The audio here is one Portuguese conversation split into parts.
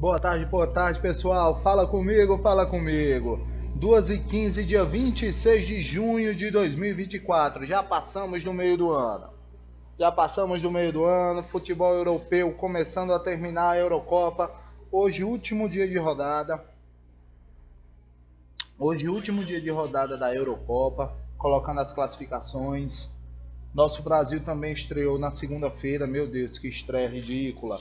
Boa tarde, pessoal. Fala comigo, fala comigo. 2h15, dia 26 de junho de 2024. Já passamos do meio do ano. Futebol europeu começando a terminar a Eurocopa. Hoje, último dia de rodada. Último dia de rodada da Eurocopa. Colocando as classificações. Nosso Brasil também estreou na segunda-feira. Meu Deus, que estreia ridícula.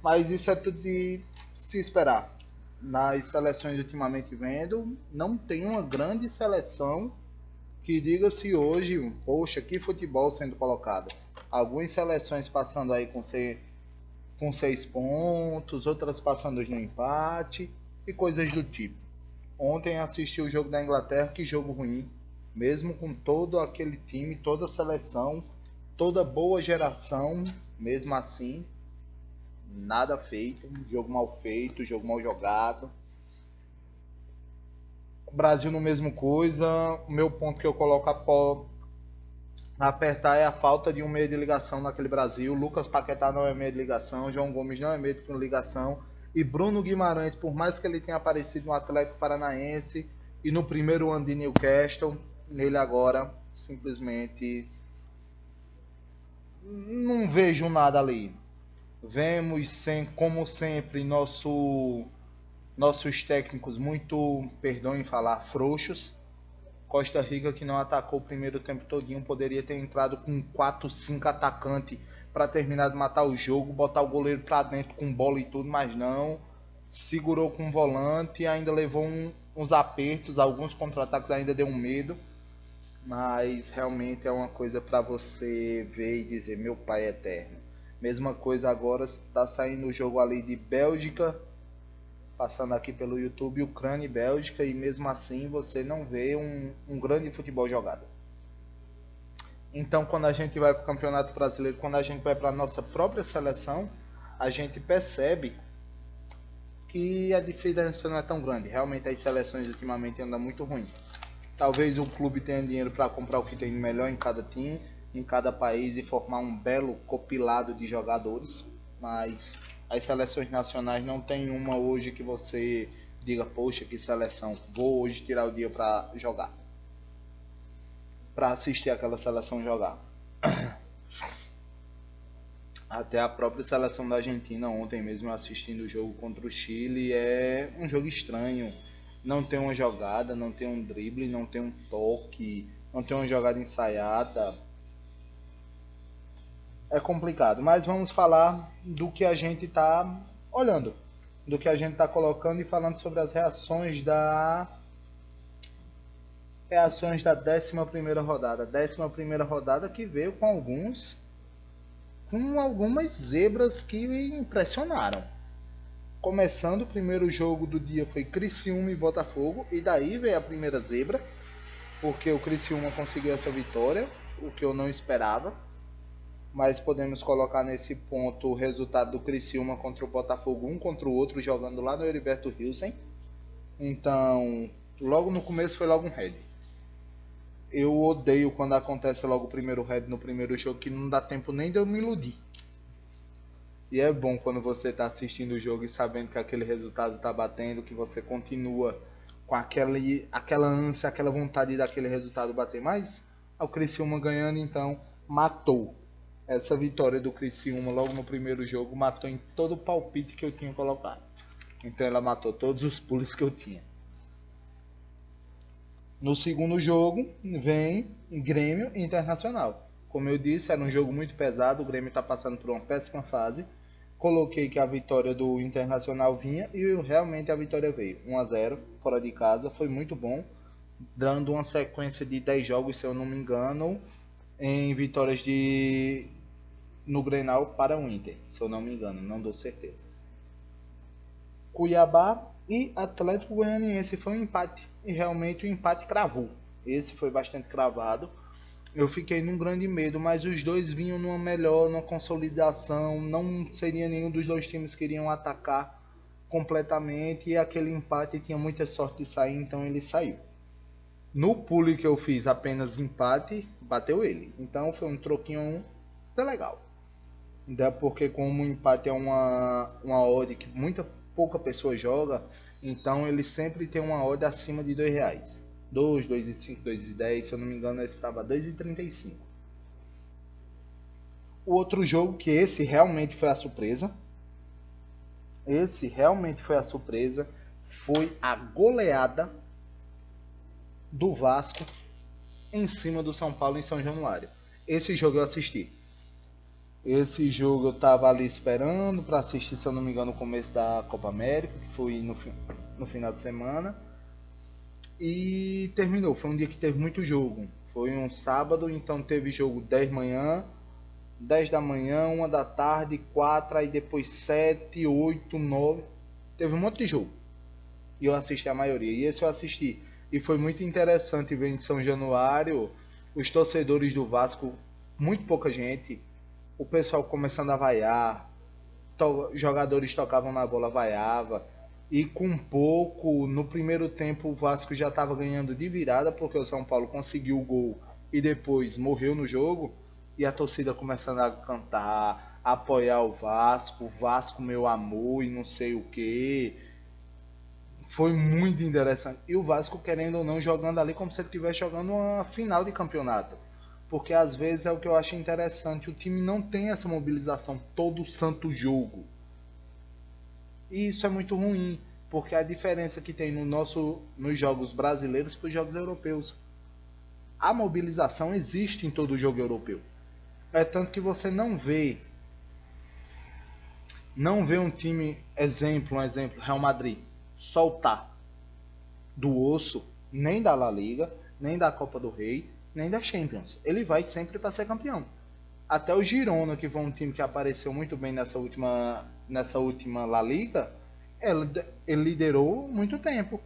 Mas isso é tudo de se esperar. Nas seleções ultimamente vendo, não tem uma grande seleção que diga-se hoje, poxa, que futebol sendo colocado. Algumas seleções passando aí com 6 pontos, outras passando no empate e coisas do tipo. Ontem assisti o jogo da Inglaterra, que jogo ruim. Mesmo com todo aquele time, toda a seleção, toda boa geração, mesmo assim, nada feito, jogo mal jogado. O Brasil no mesmo coisa. O meu ponto que eu coloco a apertar é a falta de um meio de ligação naquele Brasil. Lucas Paquetá não é meio de ligação, João Gomes não é meio de ligação. E Bruno Guimarães, por mais que ele tenha aparecido no Atlético Paranaense e no primeiro ano de Newcastle, nele agora simplesmente não vejo nada ali. Vemos, como sempre, nossos técnicos muito, perdoem falar, frouxos. Costa Rica, que não atacou o primeiro tempo todinho, poderia ter entrado com 4, 5 atacantes para terminar de matar o jogo, botar o goleiro para dentro com bola e tudo, mas não. Segurou com o volante, ainda levou uns apertos, alguns contra-ataques ainda deu um medo. Mas realmente é uma coisa para você ver e dizer, meu pai é eterno. Mesma coisa agora, está saindo o jogo ali de Bélgica, passando aqui pelo YouTube, Ucrânia e Bélgica, e mesmo assim você não vê um grande futebol jogado. Então, quando a gente vai para o Campeonato Brasileiro, quando a gente vai para a nossa própria seleção, a gente percebe que a diferença não é tão grande. Realmente as seleções ultimamente andam muito ruim. Talvez o clube tenha dinheiro para comprar o que tem de melhor em cada time, em cada país e formar um belo compilado de jogadores, mas as seleções nacionais não tem uma hoje que você diga, poxa, que seleção, vou hoje tirar o dia para jogar, para assistir aquela seleção jogar. Até a própria seleção da Argentina ontem mesmo assistindo o jogo contra o Chile, é um jogo estranho. Não tem uma jogada, não tem um drible, não tem um toque, não tem uma jogada ensaiada. É complicado, mas vamos falar do que a gente está olhando, do que a gente está colocando e falando sobre as reações da 11ª rodada. 11ª rodada que veio com algumas zebras que impressionaram. Começando, o primeiro jogo do dia foi Criciúma e Botafogo, e daí veio a primeira zebra, porque o Criciúma conseguiu essa vitória, o que eu não esperava. Mas podemos colocar nesse ponto o resultado do Criciúma contra o Botafogo, um contra o outro, jogando lá no Heriberto Hilsen. Então, logo no começo foi logo um head. Eu odeio quando acontece logo o primeiro head no primeiro jogo, que não dá tempo nem de eu me iludir. E é bom quando você está assistindo o jogo e sabendo que aquele resultado está batendo, que você continua com aquela ânsia, aquela vontade daquele resultado bater mais. O Criciúma ganhando, então, matou. Essa vitória do Criciúma logo no primeiro jogo matou em todo o palpite que eu tinha colocado. Então ela matou todos os pulos que eu tinha. No segundo jogo vem Grêmio e Internacional. Como eu disse, era um jogo muito pesado, o Grêmio está passando por uma péssima fase. Coloquei que a vitória do Internacional vinha e realmente a vitória veio. 1-0 fora de casa, foi muito bom, dando uma sequência de 10 jogos, se eu não me engano, em vitórias no Grenal para o Inter, se eu não me engano, não dou certeza. Cuiabá e Atlético Goianiense foi um empate, e realmente o empate cravou. Esse foi bastante cravado. Eu fiquei num grande medo, mas os dois vinham numa melhor, numa consolidação, não seria nenhum dos dois times que iriam atacar completamente, e aquele empate tinha muita sorte de sair, então ele saiu. No pule que eu fiz apenas empate, bateu ele, então foi um troquinho legal. Porque como o empate é uma odd que pouca pessoa joga, então ele sempre tem uma odd acima de R$ 2. 2, 2,5, 2,10, se eu não me engano, esse estava 2,35. O outro jogo, que esse realmente foi a surpresa, foi a goleada do Vasco em cima do São Paulo em São Januário. Esse jogo eu assisti. Esse jogo eu tava ali esperando para assistir, se eu não me engano, no começo da Copa América, que foi no final de semana. E terminou. Foi um dia que teve muito jogo. Foi um sábado, então teve jogo 10 da manhã, 10 da manhã, 1 da tarde, 4, aí depois 7, 8, 9. Teve um monte de jogo. E eu assisti a maioria. E esse eu assisti. E foi muito interessante ver em São Januário os torcedores do Vasco, muito pouca gente, o pessoal começando a vaiar, jogadores tocavam na bola, vaiava, e com pouco, no primeiro tempo o Vasco já estava ganhando de virada, porque o São Paulo conseguiu o gol e depois morreu no jogo, e a torcida começando a cantar, a apoiar o Vasco meu amor e não sei o que. Foi muito interessante. E o Vasco, querendo ou não, jogando ali como se ele estivesse jogando uma final de campeonato. Porque às vezes é o que eu acho interessante, o time não tem essa mobilização todo santo jogo. E isso é muito ruim, porque a diferença que tem nos jogos brasileiros para os jogos europeus. A mobilização existe em todo jogo europeu. É tanto que você não vê um time, um exemplo, Real Madrid, soltar do osso nem da La Liga, nem da Copa do Rei, nem da Champions. Ele vai sempre para ser campeão. Até o Girona, que foi um time que apareceu muito bem nessa última La Liga, ele liderou muito tempo.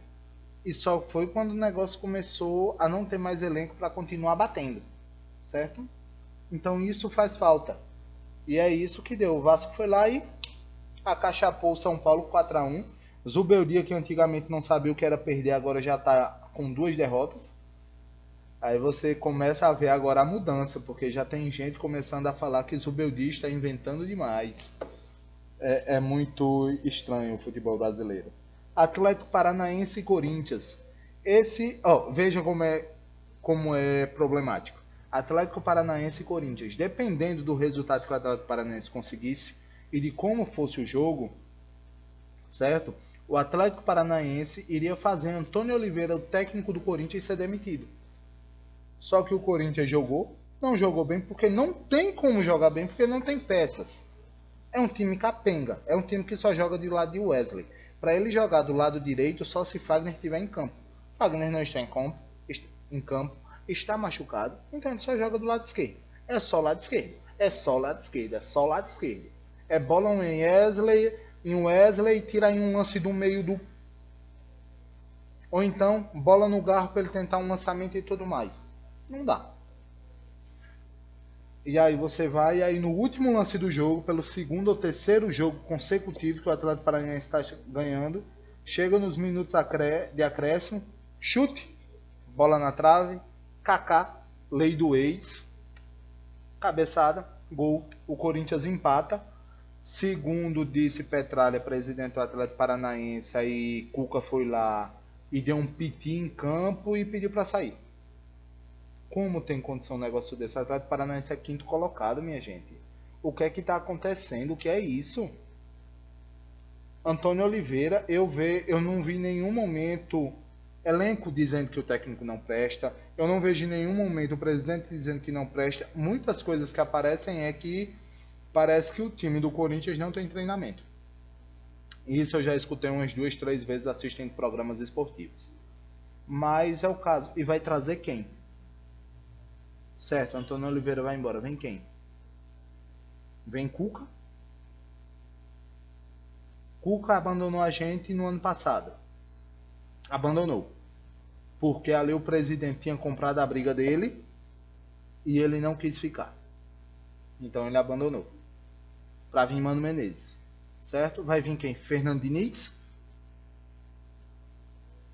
E só foi quando o negócio começou a não ter mais elenco para continuar batendo. Certo? Então isso faz falta. E é isso que deu. O Vasco foi lá e acachapou o São Paulo 4-1. Zubeldia, que antigamente não sabia o que era perder, agora já está com 2 derrotas. Aí você começa a ver agora a mudança, porque já tem gente começando a falar que Zubeldia está inventando demais. É muito estranho o futebol brasileiro. Atlético Paranaense e Corinthians. Veja como é problemático. Atlético Paranaense e Corinthians. Dependendo do resultado que o Atlético Paranaense conseguisse e de como fosse o jogo, certo? O Atlético Paranaense iria fazer Antônio Oliveira, o técnico do Corinthians, ser demitido. Só que o Corinthians não jogou bem, porque não tem como jogar bem, porque não tem peças. É um time capenga, é um time que só joga do lado de Wesley. Para ele jogar do lado direito, só se Fagner estiver em campo. Fagner não está em campo, está machucado, então ele só joga do lado esquerdo. É só lado esquerdo, é só lado esquerdo, é só lado esquerdo. É bola em Wesley, tira aí um lance do meio do... Ou então, bola no garro para ele tentar um lançamento e tudo mais. Não dá. E aí você vai, e aí no último lance do jogo, pelo segundo ou terceiro jogo consecutivo que o Atlético Paranaense está ganhando, chega nos minutos de acréscimo, chute, bola na trave, Kaká, lei do ex, cabeçada, gol, o Corinthians empata. Segundo disse Petralha, presidente do Atlético Paranaense, aí Cuca foi lá e deu um piti em campo e pediu para sair. Como tem condição um negócio desse? O Atlético Paranaense é 5º colocado, minha gente. O que é que está acontecendo? O que é isso? Antônio Oliveira, eu não vi em nenhum momento elenco dizendo que o técnico não presta. Eu não vejo em nenhum momento o presidente dizendo que não presta. Muitas coisas que aparecem é que parece que o time do Corinthians não tem treinamento. Isso eu já escutei umas 2, 3 vezes assistindo programas esportivos. Mas é o caso. E vai trazer quem? Certo, Antônio Oliveira vai embora. Vem quem? Vem Cuca? Cuca abandonou a gente no ano passado. Abandonou. Porque ali o presidente tinha comprado a briga dele e ele não quis ficar. Então ele abandonou. Para vir Mano Menezes. Certo? Vai vir quem? Fernando Diniz?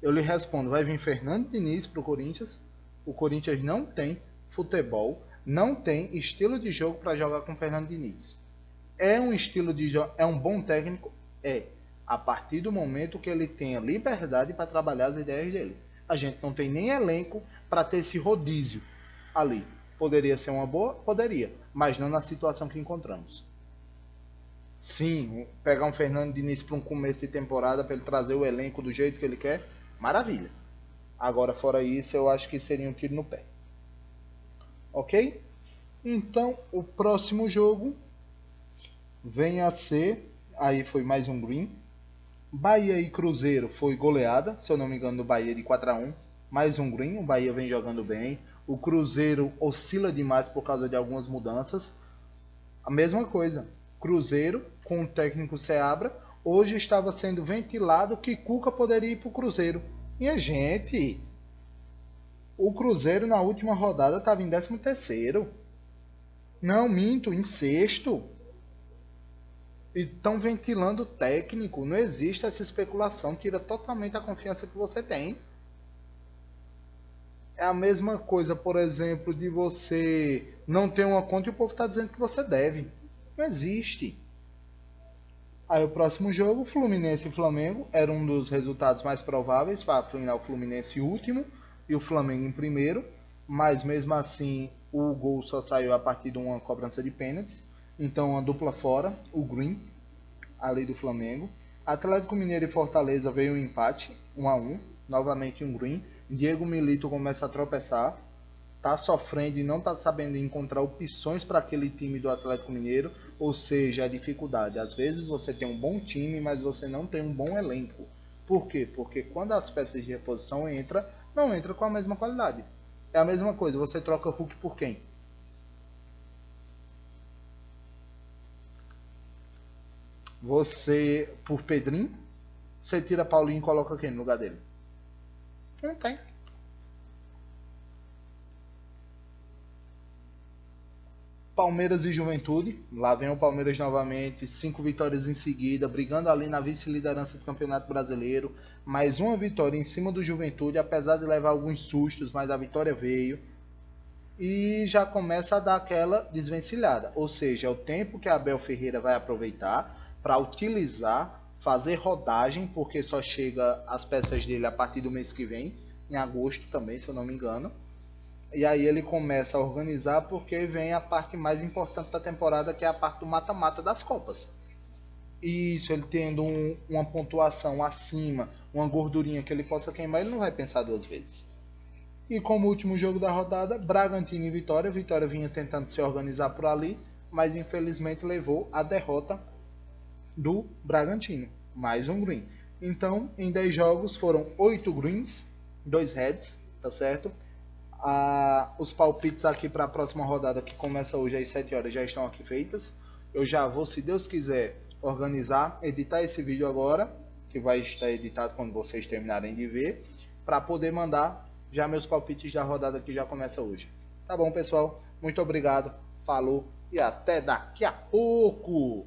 Eu lhe respondo, vai vir Fernando Diniz para o Corinthians. O Corinthians não tem futebol, não tem estilo de jogo para jogar com Fernando Diniz. É um estilo de jogo, é um bom técnico? É. a partir do momento que ele tenha liberdade para trabalhar as ideias dele. A gente não tem nem elenco para ter esse rodízio ali. Poderia ser uma boa? Poderia, mas não na situação que encontramos. Sim, pegar um Fernando Diniz para um começo de temporada para ele trazer o elenco do jeito que ele quer, maravilha. Agora, fora isso, eu acho que seria um tiro no pé. Ok? Então, o próximo jogo vem a ser, aí foi mais um green. Bahia e Cruzeiro foi goleada, se eu não me engano, do Bahia de 4-1. Mais um green, o Bahia vem jogando bem. O Cruzeiro oscila demais por causa de algumas mudanças. A mesma coisa, Cruzeiro com o técnico Seabra, hoje estava sendo ventilado que Cuca poderia ir para o Cruzeiro. Minha gente, o Cruzeiro na última rodada estava em 13º. Não, minto, em sexto. E estão ventilando o técnico. Não existe essa especulação. Tira totalmente a confiança que você tem. É a mesma coisa, por exemplo, de você não ter uma conta e o povo está dizendo que você deve. Não existe. Aí o próximo jogo, Fluminense e Flamengo, era um dos resultados mais prováveis para afinal o Fluminense último e o Flamengo em primeiro, mas mesmo assim o gol só saiu a partir de uma cobrança de pênaltis, então uma dupla fora, o Green, ali do Flamengo. Atlético Mineiro e Fortaleza veio um empate, 1-1, novamente um Green. Diego Milito começa a tropeçar, tá sofrendo e não tá sabendo encontrar opções para aquele time do Atlético Mineiro, ou seja, a dificuldade. Às vezes você tem um bom time, mas você não tem um bom elenco. Por quê? Porque quando as peças de reposição entram, não entra com a mesma qualidade. É a mesma coisa, você troca Hulk por quem? Você, por Pedrinho, você tira Paulinho e coloca quem no lugar dele? Não tem. Palmeiras e Juventude, lá vem o Palmeiras novamente, 5 vitórias em seguida, brigando ali na vice-liderança do Campeonato Brasileiro, mais uma vitória em cima do Juventude, apesar de levar alguns sustos, mas a vitória veio, e já começa a dar aquela desvencilhada, ou seja, é o tempo que a Abel Ferreira vai aproveitar para utilizar, fazer rodagem, porque só chega as peças dele a partir do mês que vem, em agosto também, se eu não me engano. E aí ele começa a organizar porque vem a parte mais importante da temporada, que é a parte do mata-mata das Copas. E isso, ele tendo uma pontuação acima, uma gordurinha que ele possa queimar, ele não vai pensar duas vezes. E como último jogo da rodada, Bragantino e Vitória. Vitória vinha tentando se organizar por ali, mas infelizmente levou a derrota do Bragantino. Mais um green. Então, em 10 jogos foram 8 greens, 2 reds, tá certo? Os palpites aqui para a próxima rodada, que começa hoje às 7 horas, já estão aqui feitas. Eu já vou, se Deus quiser, organizar, editar esse vídeo agora, que vai estar editado quando vocês terminarem de ver, para poder mandar já meus palpites da rodada que já começa hoje. Tá bom, pessoal? Muito obrigado, falou e até daqui a pouco!